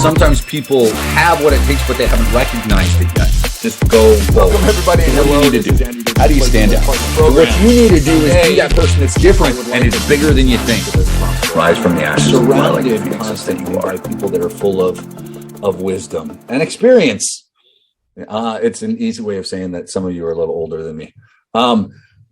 sometimes people have what it takes, but they haven't recognized it yet. Just go forward. Welcome everybody. What do you need to do? How do you stand out? What you need to do is be that person that's different and is bigger than you think. Rise from the ashes. Surrounded constantly by people that are full of wisdom and experience. It's an easy way of saying that some of you are a little older than me.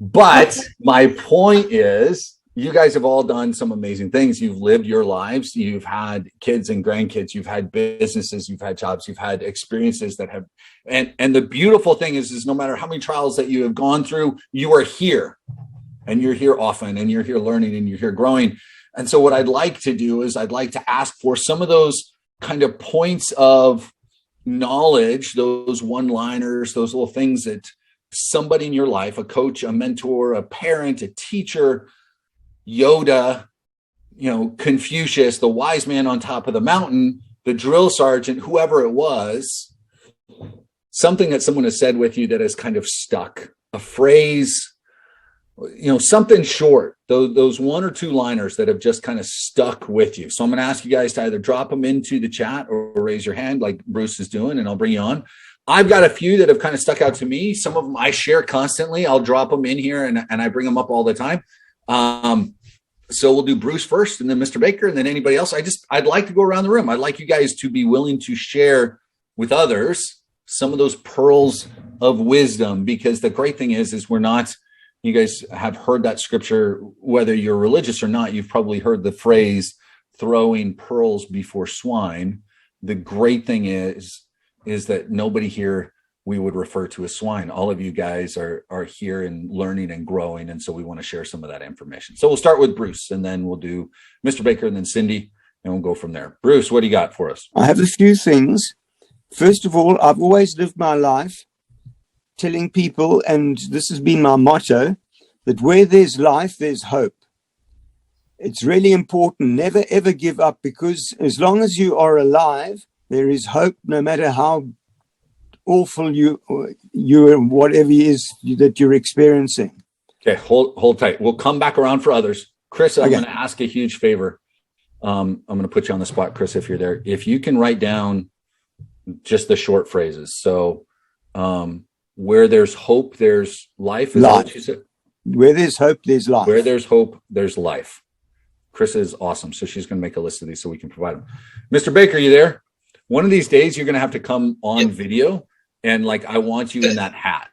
But my point is, you guys have all done some amazing things. You've lived your lives. You've had kids and grandkids. You've had businesses. You've had jobs. You've had experiences that have, and the beautiful thing is no matter how many trials that you have gone through, you are here, and you're here often, and you're here learning, and you're here growing. And so what I'd like to do is I'd like to ask for some of those kind of points of knowledge, those one-liners, those little things that somebody in your life, a coach, a mentor, a parent, a teacher, Yoda, Confucius, the wise man on top of the mountain, the drill sergeant, whoever it was, something that someone has said with you that has kind of stuck, a phrase, something short, those one or two liners that have just kind of stuck with you. So I'm going to ask you guys to either drop them into the chat or raise your hand like Bruce is doing, and I'll bring you on. I've got a few that have kind of stuck out to me. Some of them I share constantly. I'll drop them in here and I bring them up all the time. So we'll do Bruce first and then Mr. Baker and then anybody else. I'd like to go around the room. I'd like you guys to be willing to share with others some of those pearls of wisdom, because the great thing is you guys have heard that scripture, whether you're religious or not. You've probably heard the phrase throwing pearls before swine. The great thing is that nobody here we would refer to as swine. All of you guys are here and learning and growing. And so we want to share some of that information. So we'll start with Bruce, and then we'll do Mr. Baker and then Cindy, and we'll go from there. Bruce, what do you got for us? I have a few things. First of all, I've always lived my life telling people, and this has been my motto, that where there's life, there's hope. It's really important. Never, ever give up, because as long as you are alive, there is hope, no matter how awful you whatever it is that you're experiencing. Okay, hold tight. We'll come back around for others. Chris, I'm going to ask a huge favor. I'm going to put you on the spot, Chris, if you're there. If you can write down just the short phrases. So where there's hope, there's life. Is that what you said? Where there's hope, there's life. Where there's hope, there's life. Chris is awesome. So she's going to make a list of these so we can provide them. Mr. Baker, you there? One of these days, you're going to have to come on video. And I want you in that hat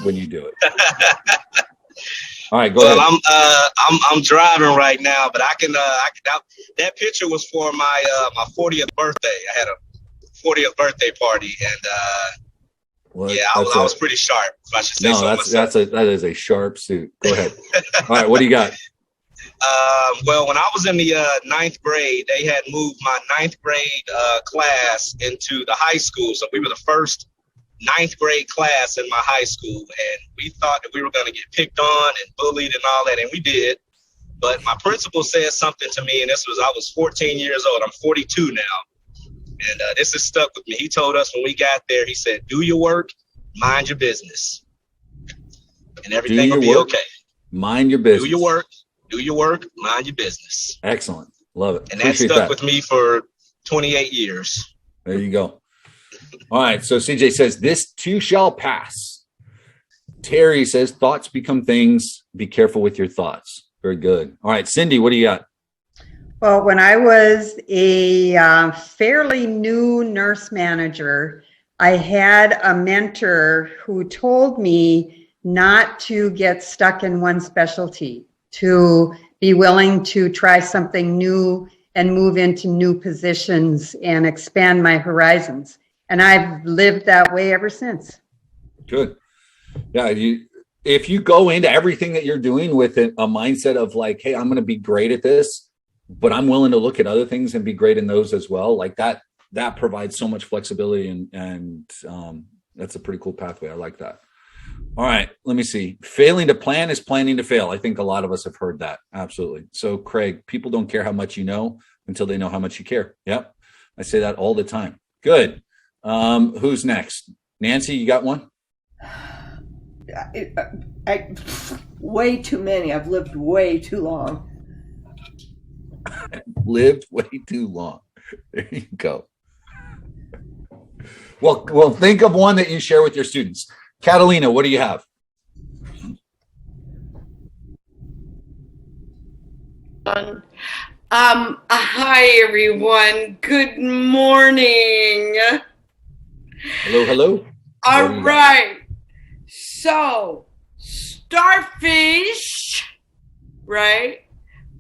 when you do it. All right, go ahead. I'm driving right now, but I can that picture was for my 40th birthday. I had a 40th birthday party, and I was pretty sharp, if I should say so myself. That is a sharp suit. Go ahead. All right, what do you got? Well, when I was in the 9th grade, they had moved my 9th grade class into the high school. So we were the first 9th grade class in my high school. And we thought that we were going to get picked on and bullied and all that. And we did. But my principal said something to me, and I was 14 years old. I'm 42 now. And this has stuck with me. He told us when we got there, he said, do your work, mind your business, and everything will be okay. Mind your business. Do your work, mind your business. Excellent. Love it. And that stuck with me for 28 years. There you go. All right. So CJ says, this too shall pass. Terry says, thoughts become things. Be careful with your thoughts. Very good. All right. Cindy, what do you got? Well, when I was a fairly new nurse manager, I had a mentor who told me not to get stuck in one specialty, to be willing to try something new and move into new positions and expand my horizons. And I've lived that way ever since. Good. Yeah. If you go into everything that you're doing with a mindset of hey, I'm going to be great at this, but I'm willing to look at other things and be great in those as well. That provides so much flexibility and that's a pretty cool pathway. I like that. All right, let me see. Failing to plan is planning to fail. I think a lot of us have heard that. Absolutely. So, Craig, people don't care how much you know until they know how much you care. Yep. I say that all the time. Good. Who's next? Nancy, you got one? Way too many. I've lived way too long. Lived way too long. There you go. Well, think of one that you share with your students. Catalina, what do you have? Hi everyone. Good morning. Hello. All right. So, starfish, right?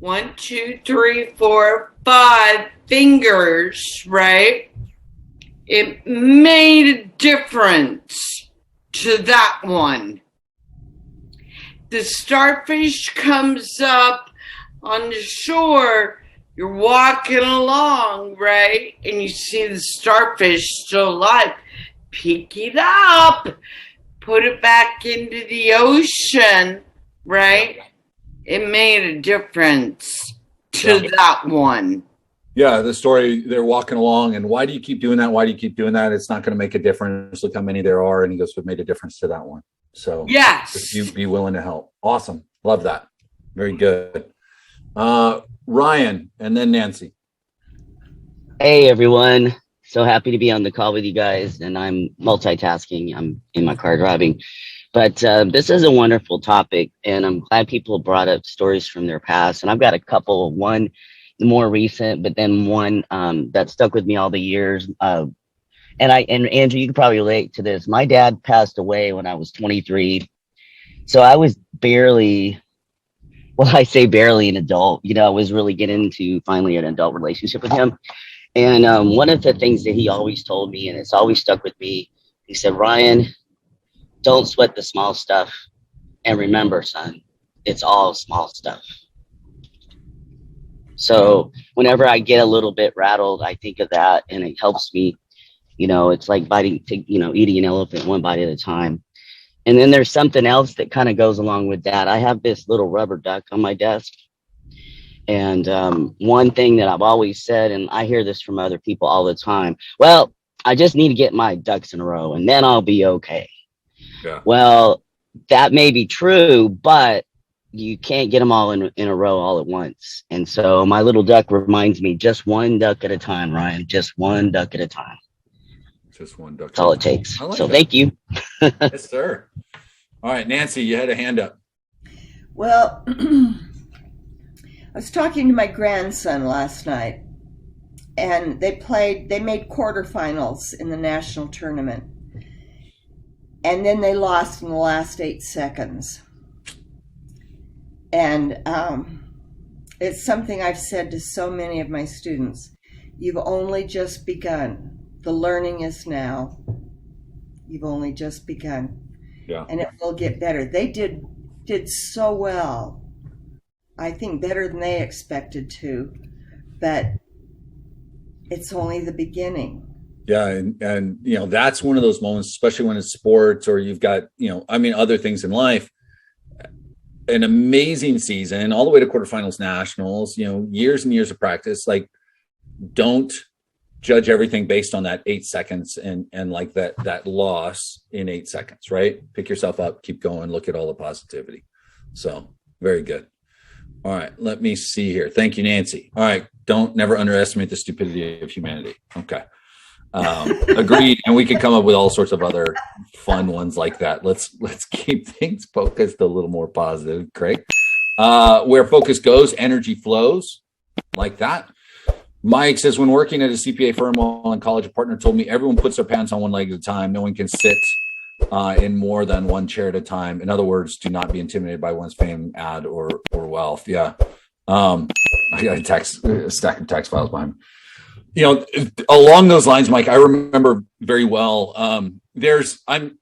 1, 2, 3, 4, 5 fingers, right? It made a difference to that one. The starfish comes up on the shore. You're walking along, right? And you see the starfish still alive. Pick it up, put it back into the ocean, right? It made a difference to that one. Yeah, the story, they're walking along, and why do you keep doing that? Why do you keep doing that? It's not going to make a difference. Look how many there are. And he goes, it made a difference to that one. So yes, if you be willing to help. Awesome. Love that. Very good. Ryan, and then Nancy. Hey everyone, so happy to be on the call with you guys, and I'm multitasking. I'm in my car driving, but this is a wonderful topic, and I'm glad people brought up stories from their past. And I've got a couple, one more recent, but then one that stuck with me all the years. And Andrew, you can probably relate to this. My dad passed away when I was 23, so I was barely. Well, I say barely an adult. I was really getting into finally an adult relationship with him. And one of the things that he always told me, and it's always stuck with me, he said, Ryan, don't sweat the small stuff. And remember, son, it's all small stuff. So whenever I get a little bit rattled, I think of that, and it helps me. It's like eating an elephant one bite at a time. And then there's something else that kind of goes along with that. I have this little rubber duck on my desk. And one thing that I've always said, and I hear this from other people all the time, well, I just need to get my ducks in a row and then I'll be okay. Yeah. Well, that may be true, but you can't get them all in a row all at once. And so my little duck reminds me, just one duck at a time, Ryan, just one duck at a time. Just one duck. That's all it takes. Like so that. Thank you. Yes, sir. All right, Nancy, you had a hand up. Well, I was talking to my grandson last night, and they made quarterfinals in the national tournament. And then they lost in the last 8 seconds. And it's something I've said to so many of my students. You've only just begun. The learning is now. You've only just begun. Yeah. And it will get better. They did so well. I think better than they expected to, but it's only the beginning. Yeah, and that's one of those moments, especially when it's sports or you've got, other things in life. An amazing season, all the way to quarterfinals, nationals, years and years of practice. Like, don't judge everything based on that 8 seconds and like that loss in 8 seconds, right? Pick yourself up, keep going, look at all the positivity. So very good. All right, let me see here. Thank you, Nancy. All right, never underestimate the stupidity of humanity. Okay. Agreed. And we could come up with all sorts of other fun ones like that. Let's keep things focused a little more positive, Craig. Where focus goes, energy flows, like that. Mike says, when working at a CPA firm while in college, a partner told me everyone puts their pants on one leg at a time. No one can sit in more than one chair at a time. In other words, do not be intimidated by one's fame, ad, or wealth. Yeah. I got a stack of text files behind me. Along those lines, Mike, I remember very well. I'm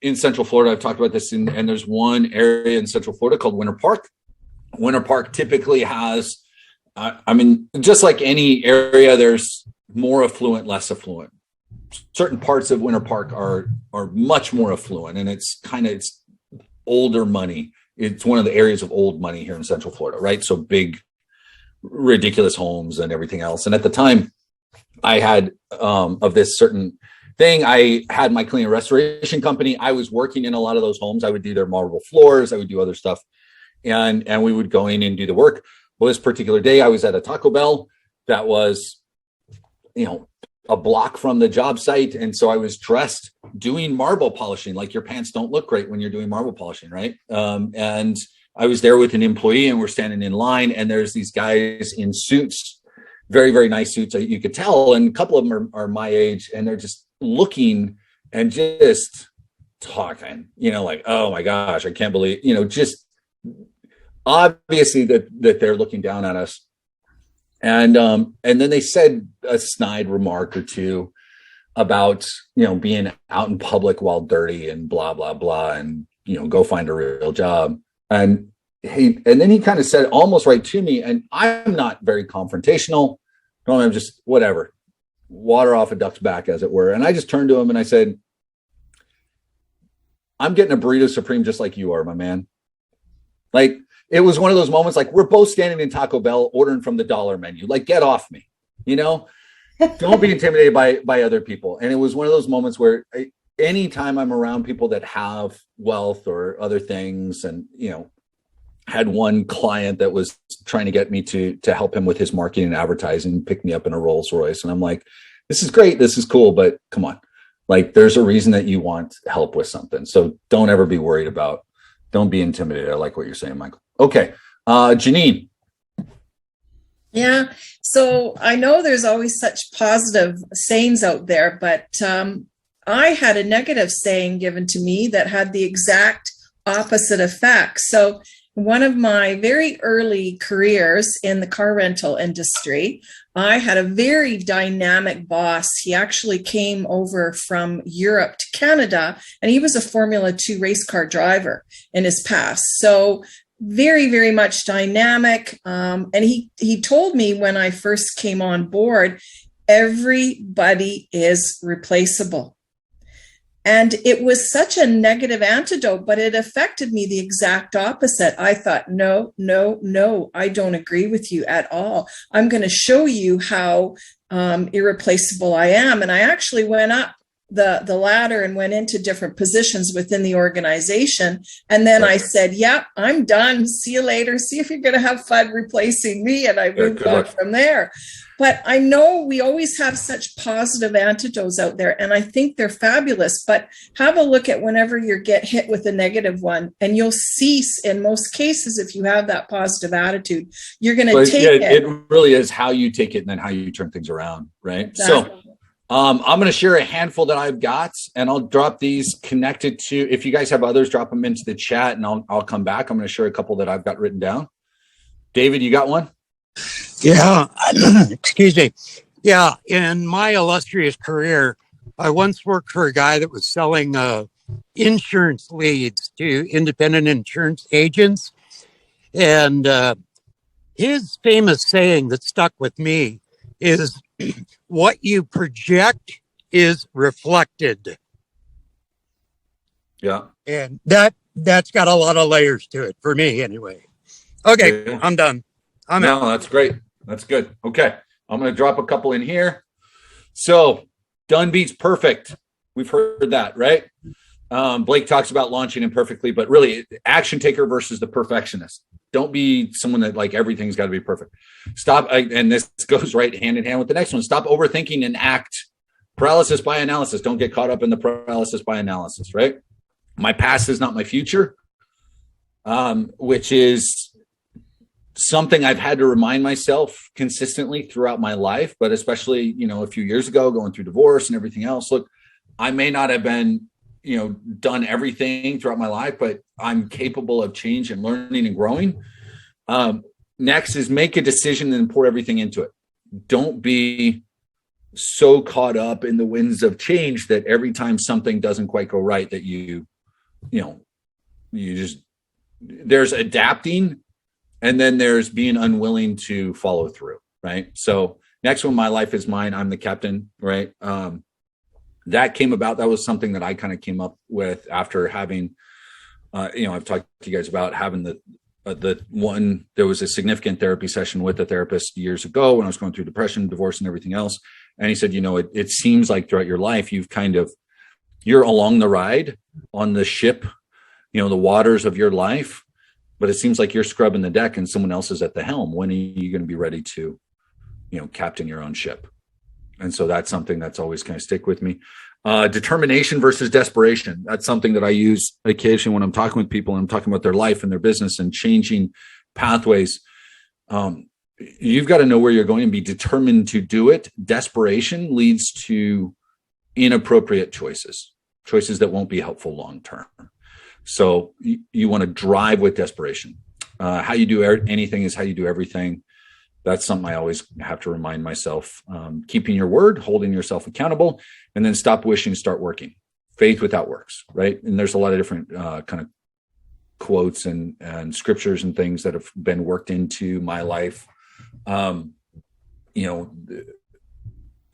in Central Florida. I've talked about this, and there's one area in Central Florida called Winter Park. Winter Park typically has, just like any area, there's more affluent, less affluent. Certain parts of Winter Park are much more affluent, and it's older money. It's one of the areas of old money here in Central Florida, right? So big, ridiculous homes and everything else. And at the time, I had of this certain thing. I had my cleaning restoration company. I was working in a lot of those homes. I would do their marble floors. I would do other stuff, and we would go in and do the work. Well, this particular day, I was at a Taco Bell that was, a block from the job site. And so I was dressed doing marble polishing. Like, your pants don't look great when you're doing marble polishing, right? And I was there with an employee, and we're standing in line, and there's these guys in suits, very, very nice suits, you could tell. And a couple of them are my age, and they're just looking and just talking, like, oh my gosh, I can't believe, just obviously that they're looking down at us. And then they said a snide remark or two about, being out in public while dirty and blah, blah, blah. And, go find a real job. And then he kind of said almost right to me, and I'm not very confrontational. No, I'm just whatever, water off a duck's back, as it were. And I just turned to him and I said, I'm getting a burrito supreme just like you are, my man. Like, it was one of those moments, like, we're both standing in Taco Bell ordering from the dollar menu. Like, get off me, don't be intimidated by other people. And it was one of those moments where anytime I'm around people that have wealth or other things, and, had one client that was trying to get me to help him with his marketing and advertising, pick me up in a Rolls Royce. And I'm like, this is great. This is cool. But come on, like, there's a reason that you want help with something. So don't ever be worried don't be intimidated. I like what you're saying, Michael. Okay. Janine. Yeah. So I know there's always such positive sayings out there, but I had a negative saying given to me that had the exact opposite effect. So one of my very early careers in the car rental industry, I had a very dynamic boss. He actually came over from Europe to Canada, and he was a Formula 2 race car driver in his past. So very, very much dynamic. And he told me when I first came on board, everybody is replaceable. And it was such a negative antidote, but it affected me the exact opposite. I thought, no, I don't agree with you at all. I'm going to show you how irreplaceable I am. And I actually went up the ladder and went into different positions within the organization. And then I said, yeah, I'm done. See you later. See if you're going to have fun replacing me. And I moved on from there. But I know we always have such positive antidotes out there, and I think they're fabulous. But have a look at whenever you get hit with a negative one, and you'll cease in most cases if you have that positive attitude. You're going to take it. It really is how you take it and then how you turn things around, right? Exactly. So I'm going to share a handful that I've got, and I'll drop these connected to, if you guys have others, drop them into the chat, and I'll come back. I'm going to share a couple that I've got written down. David, you got one? Yeah. Excuse me. Yeah. In my illustrious career, I once worked for a guy that was selling insurance leads to independent insurance agents. And his famous saying that stuck with me is, what you project is reflected. Yeah. And that's got a lot of layers to it for me anyway. Okay. Yeah. I'm done. No, that's great. That's good. Okay. I'm going to drop a couple in here. So done beats perfect. We've heard that, right? Blake talks about launching imperfectly, but really action taker versus the perfectionist. Don't be someone that like everything's got to be perfect. Stop. And this goes right hand in hand with the next one. Stop overthinking and act. Paralysis by analysis. Don't get caught up in the paralysis by analysis, right? My past is not my future, which is something I've had to remind myself consistently throughout my life, but especially, a few years ago, going through divorce and everything else. Look, I may not have been, done everything throughout my life, but I'm capable of change and learning and growing. Next is make a decision and pour everything into it. Don't be so caught up in the winds of change that every time something doesn't quite go right, that there's adapting, and then there's being unwilling to follow through, right? So next one, my life is mine. I'm the captain, right? That came about. That was something that I kind of came up with after having, I've talked to you guys about having there was a significant therapy session with a therapist years ago when I was going through depression, divorce, and everything else. And he said, it seems like throughout your life, you're along the ride on the ship, the waters of your life, but it seems like you're scrubbing the deck and someone else is at the helm. When are you going to be ready to, captain your own ship? And so that's something that's always kind of stick with me. Determination versus desperation. That's something that I use occasionally when I'm talking with people and I'm talking about their life and their business and changing pathways. You've got to know where you're going and be determined to do it. Desperation leads to inappropriate choices that won't be helpful long term. So you want to drive with desperation. How you do anything is how you do everything. That's something I always have to remind myself. Keeping your word, holding yourself accountable, and then stop wishing, start working. Faith without works, right? And there's a lot of different kind of quotes and scriptures and things that have been worked into my life.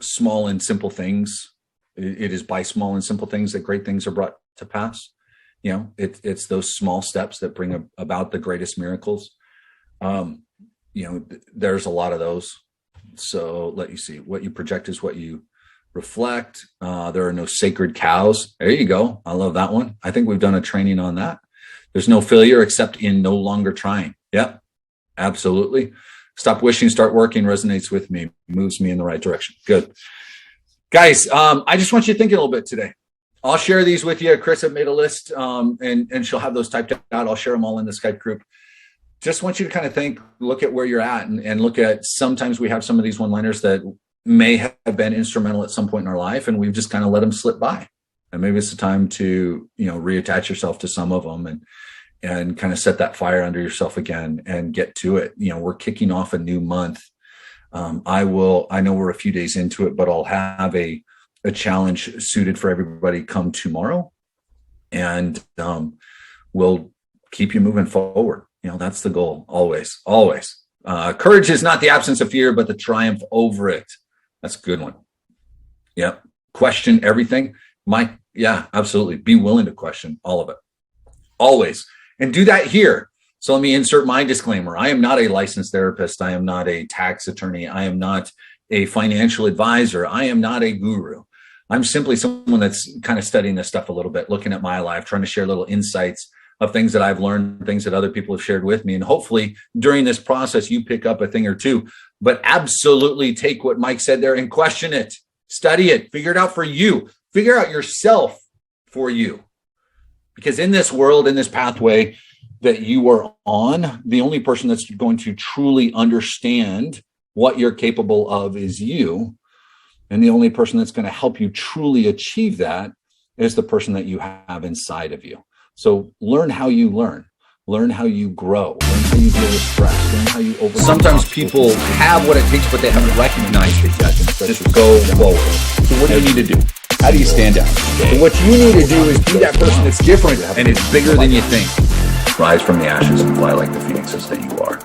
Small and simple things. It is by small and simple things that great things are brought to pass. It's those small steps that bring about the greatest miracles. There's a lot of those. So let you see, what you project is what you reflect. There are no sacred cows. There you go. I love that one. I think we've done a training on that. There's no failure except in no longer trying. Yep, absolutely. Stop wishing, start working resonates with me, moves me in the right direction. Good. Guys, I just want you to think a little bit today. I'll share these with you. Chris have made a list and she'll have those typed out. I'll share them all in the Skype group. Just want you to kind of think, look at where you're at and look at, sometimes we have some of these one-liners that may have been instrumental at some point in our life and we've just kind of let them slip by. And maybe it's the time to, reattach yourself to some of them and kind of set that fire under yourself again and get to it. We're kicking off a new month. I know we're a few days into it, but I'll have a challenge suited for everybody come tomorrow. And we'll keep you moving forward. That's the goal. Always, always. Courage is not the absence of fear, but the triumph over it. That's a good one. Yeah. Question everything. Yeah, absolutely. Be willing to question all of it. Always. And do that here. So let me insert my disclaimer. I am not a licensed therapist. I am not a tax attorney. I am not a financial advisor. I am not a guru. I'm simply someone that's kind of studying this stuff a little bit, looking at my life, trying to share little insights of things that I've learned, things that other people have shared with me. And hopefully during this process, you pick up a thing or two, but absolutely take what Mike said there and question it, study it, figure it out for you, figure out yourself for you. Because in this world, in this pathway that you are on, the only person that's going to truly understand what you're capable of is you. And the only person that's going to help you truly achieve that is the person that you have inside of you. So learn how you learn how you grow, learn how you deal with stress, learn how you overcome. Sometimes people have what it takes, but they haven't recognized it yet. Just go forward. So what do you need to do? How do you stand out? So what you need to do is be that person that's different and it's bigger than you think. Rise from the ashes and fly like the phoenixes that you are.